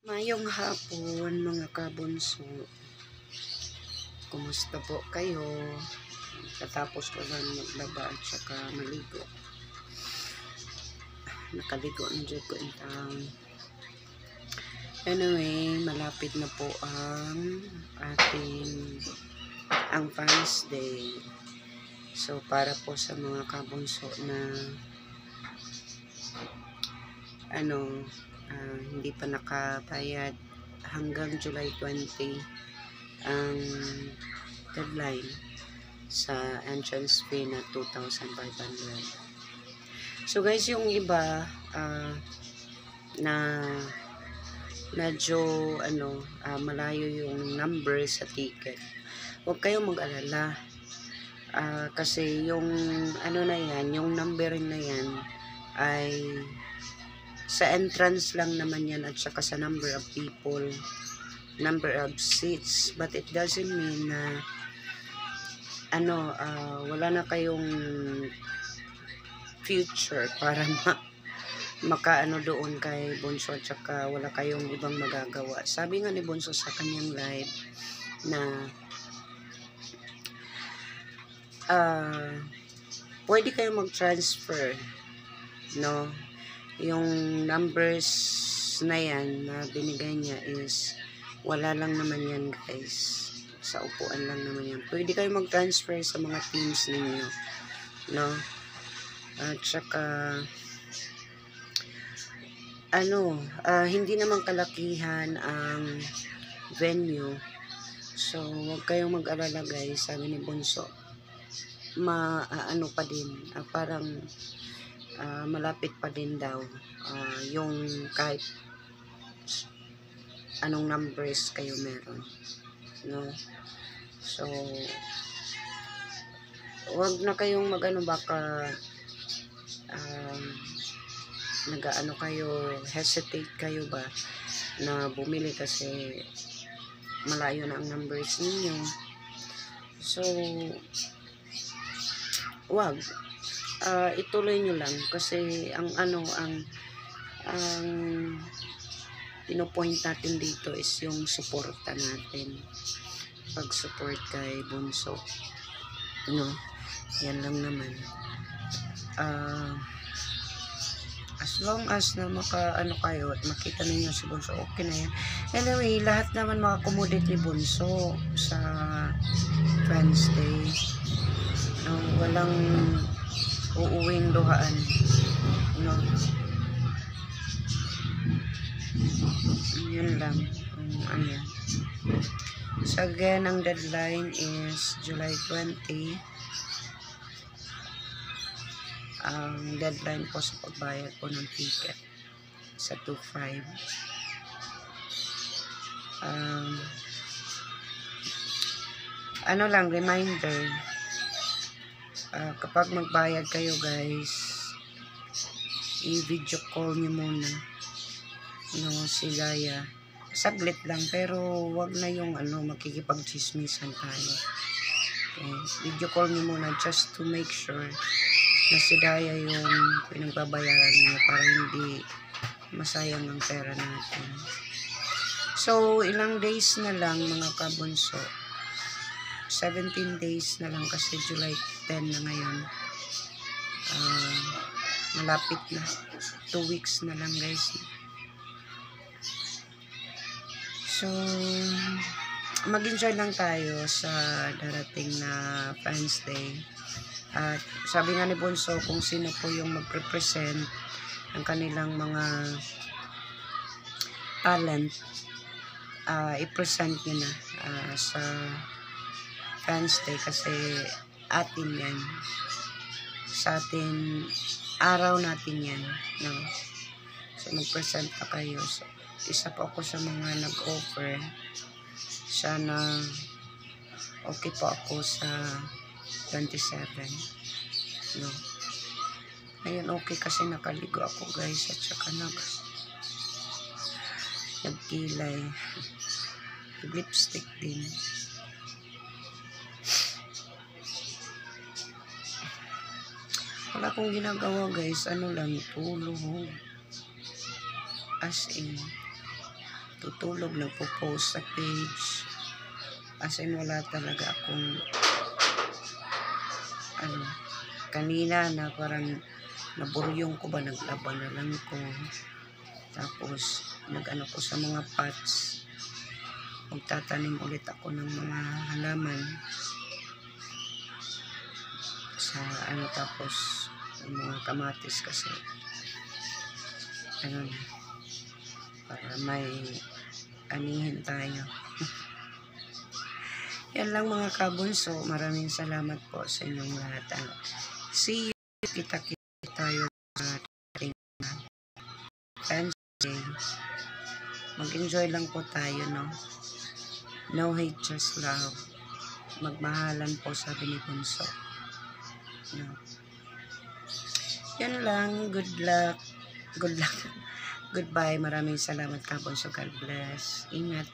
Mayong hapon mga kabunso. Kumusta po kayo? Katapos ko lang maglaba at saka maligo. Nakaligo ang dyan ko in town. Anyway, malapit na po ang Fans Day. So, para po sa mga kabunso na hindi pa nakabayad hanggang July 20 ang deadline sa entrance fee na 2,500. So guys, yung iba na medyo malayo yung number sa ticket, huwag kayong mag-alala, kasi yung yung numbering na yan ay sa entrance lang naman yan at saka sa number of people, number of seats, but it doesn't mean na wala na kayong future para makaano doon kay Bunso at saka wala kayong ibang magagawa. Sabi nga ni Bunso sa kanyang live na pwede kayong mag-transfer, no? Yung numbers na yan na binigay niya is wala lang naman yan guys, sa upuan lang naman yan. Pwede kayo mag-transfer sa mga teams ninyo, no? At saka hindi naman kalakihan ang venue, so huwag kayong mag-alala guys. Sabi ni Bunso, pa din, parang malapit pa din daw yung kahit anong numbers kayo meron, no? So wag na kayong baka kayo, hesitate kayo ba na bumili kasi malayo na ang numbers ninyo. So wag, ituloy nyo lang kasi ang pinopoint natin dito is yung suporta natin, pag-support kay Bunso, no? Yan lang naman. As long as na kayo at makita ninyo si Bunso, okay na yan. Anyway, lahat naman makakomodate ni Bunso sa Fans Day. Walang uuwing luhaan, no? Yun lang. So again, ang deadline is July 20. Ang deadline po sa pagbayad po ng ticket sa 2.5. Reminder, kapag magbayad kayo guys, i-video call nyo muna, si Gaya. Saglit lang, pero wag na yung makikipag-chismisan tayo. Okay. Video call nyo muna just to make sure na si Daya yung pinagbabayaran niya para hindi masayang ang pera natin. So, ilang days na lang mga kabunso. 17 days na lang kasi July 10 na ngayon. Malapit na. 2 weeks na lang guys. So, mag-enjoy lang tayo sa darating na Fans Day. At sabi nga ni Bunso, kung sino po yung magre-present ang kanilang mga talent, i-present nyo na sa Fans Day kasi atin yan, sa atin, araw natin yan, no? So mag-present pa kayo. So, isa pa ako sa mga nag-offer. Sana okay po ako sa 27, no? Ngayon okay kasi nakaligo ako guys, at saka nagkilay, lipstick din. Wala akong ginagawa guys, tulog, as in tutulog, nagpo-post sa page. As in, wala talaga akong kanina na parang naburyong ko ba, naglaban na lang ko. Tapos, nag-ano ko sa mga pots. Magtatanim ulit ako ng mga halaman. Sa tapos, yung mga kamatis kasi, na, para may anihin tayo. Yan lang mga kabunso. Maraming salamat po sa inyong lahat. See you. Kita-kita tayo sa ating Wednesday. Mag-enjoy lang po tayo, no? No hate, just love. Magmahalan po, sabi ni Bunso. No. Yan lang. Good luck. Good luck. Goodbye. Maraming salamat, kabunso. God bless. Ingat.